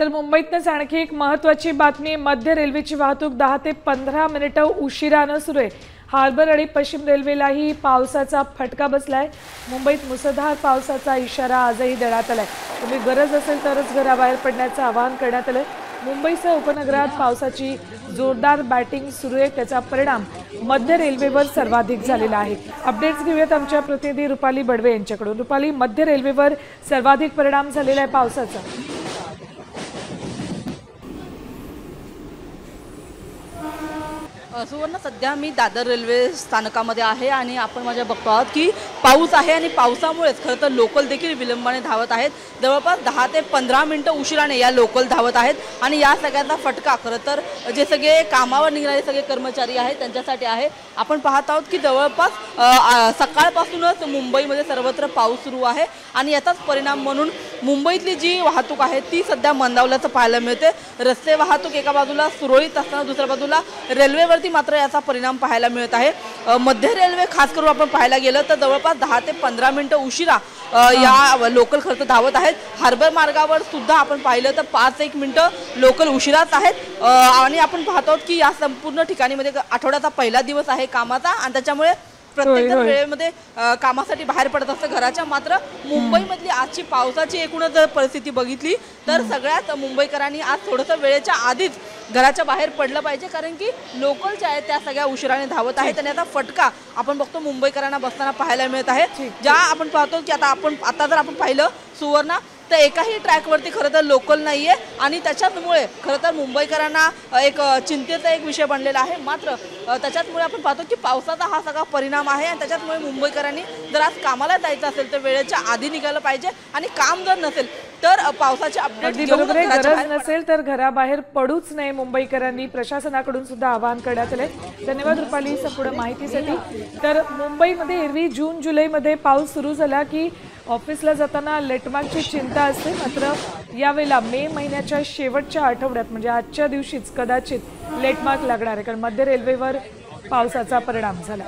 तर मुंबईतच आणखी एक महत्त्वाची बातमी। मध्य रेल्वेची वाहतूक 10 ते 15 मिनिटे उशिराने सुरू आहे। हार्बर आणि पश्चिम रेल्वेलाही पावसाचा फटका बसलाय। मुंबईत मुसळधार पावसाचा इशारा आजही देण्यात आलाय। तुम्ही गरज असेल तरच घराबाहेर पडण्याचं आवाहन करण्यात आलंय। मुंबईसह उपनगरात पावसाची जोरदार बॅटिंग सुरू आहे, त्याचा परिणाम मध्य रेल्वेवर सर्वाधिक झालेला आहे। अपडेट्स घेऊयात आमच्या प्रतिनिधी रुपाली बडवे यांच्याकडून। रुपाली, मध्य रेल्वेवर सर्वाधिक परिणाम झालेला आहे पावसाचा। सुवर्ण, सध्या मी दादर रेल्वे स्थानकामध्ये आहे आणि आपण माझ्या बघतो आहोत की पाऊस आहे आणि पावसामुळेच खरं तर लोकल देखील विलंबाने धावत आहेत। जवळपास 10 ते 15 मिनिटं उशिराने या लोकल धावत आहेत आणि या सगळ्यांचा फटका खरं तर जे सगळे कामावर निघणारे सगळे कर्मचारी आहेत त्यांच्यासाठी आहे। आपण पाहत आहोत की जवळपास सकाळपासूनच मुंबईमध्ये सर्वत्र पाऊस सुरू आहे आणि याचाच परिणाम म्हणून मुंबईतली जी वाहतूक आहे ती सध्या मंदावल्याचं पाहायला मिळते। रस्ते वाहतूक एका बाजूला सुरळीत असताना दुसऱ्या बाजूला रेल्वेवरती मात्र याचा परिणाम पाहायला मिळत आहे। मध्य रेल्वे खास करून आपण पाहायला गेलं तर जवळपास 10 ते 15 मिनिटं उशिरा या लोकल खर्च धावत आहेत। हार्बर मार्गावर सुद्धा आपण पाहिलं तर 5-1 मिनिटं लोकल उशिराच आहेत आणि आपण पाहतो की या संपूर्ण ठिकाणी मध्ये आठवड्याचा पहिला दिवस आहे कामाचा आणि त्याच्यामुळे प्रत्येक वेळेमध्ये कामासाठी बाहेर पडत असतं घराच्या। मात्र मुंबईमधली आजची पावसाची एकूणच जर परिस्थिती बघितली तर सगळ्यात मुंबईकरांनी आज थोडंसं वेळेच्या आधीच घराच्या बाहेर पडलं पाहिजे, कारण की लोकल ज्या आहेत त्या सगळ्या उशिराने धावत आहेत आणि याचा फटका आपण बघतो मुंबईकरांना बसताना पाहायला मिळत आहे। ज्या आपण पाहतो की आता जर आपण पाहिलं सुवर्ण तर एकाही ट्रॅकवरती खरं तर लोकल नाही आहे आणि त्याच्यामुळे खरं तर मुंबईकरांना एक चिंतेचा एक विषय बनलेला आहे। मात्र त्याच्यामुळे आपण पाहतो की पावसाचा हा सगळा परिणाम आहे आणि त्याच्यामुळे मुंबईकरांनी जर आज कामाला जायचं असेल तर वेळेच्या आधी निघालं पाहिजे आणि काम जर नसेल तर पावसाचे अपडेट गरज नसेल तर घराबाहेर पडूच नये मुंबईकरांनी प्रशासनाकडून सुद्धा आवाहन करण्यात आले। धन्यवाद रुपाली संपूर्ण माहितीसाठी। तर मुंबईमध्ये एरवी जून जुलैमध्ये पाऊस सुरू झाला की ऑफिसला जाताना लेटमार्कची चिंता असते, मात्र यावेळेला मे महिन्याच्या शेवटच्या आठवड्यात म्हणजे आजच्या दिवशीच कदाचित लेटमार्क लागणार आहे, कारण मध्य रेल्वेवर पावसाचा परिणाम झाला।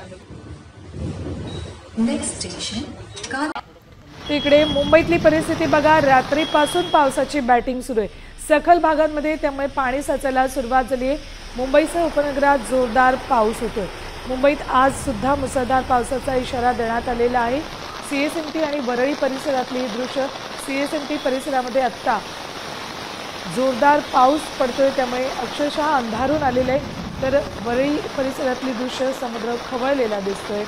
तिकडे मुंबईतली परिस्थिती बघा, रात्रीपासून पावसाची बॅटिंग सुरू आहे सखल भागांमध्ये, त्यामुळे पाणी साचायला सुरुवात झाली आहे। मुंबईसह उपनगरात जोरदार पाऊस होतोय। मुंबईत आज सुद्धा मुसळधार पावसाचा इशारा देण्यात आलेला आहे। सीएसएमटी आणि वरळी परिसरातली दृश्य, सीएसएमटी परिसरामध्ये आत्ता जोरदार पाऊस पडतोय त्यामुळे अक्षरशः अंधारून आलेलं आहे। तर वरळी परिसरातली दृश्य, समुद्र खवळलेला दिसतोय।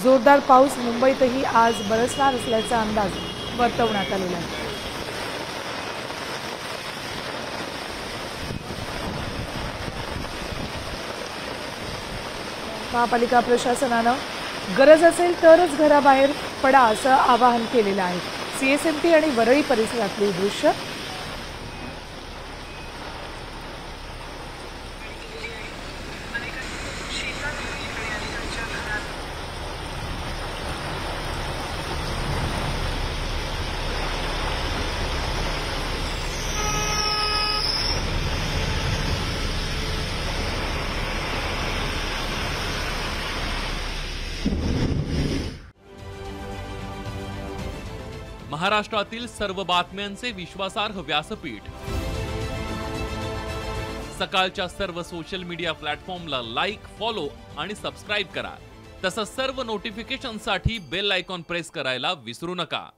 जोरदार पाऊस मुंबईतही आज बरसणार असल्याचा अंदाज वर्तवण्यात आलेला आहे। महापालिका प्रशासनानं गरज असेल तरच घराबाहेर पडा असं आवाहन केलेलं आहे। सीएसएमटी आणि वरळी परिसरातली दृश्य। महाराष्ट्रातील सर्व बातम्यांचे विश्वासार्ह व्यासपीठ, सकाळच्या सर्व सोशल मीडिया प्लॅटफॉर्मला लाईक, फॉलो आणि सबस्क्राईब करा। तसंच सर्व नोटिफिकेशनसाठी बेल आयकॉन प्रेस करायला विसरू नका।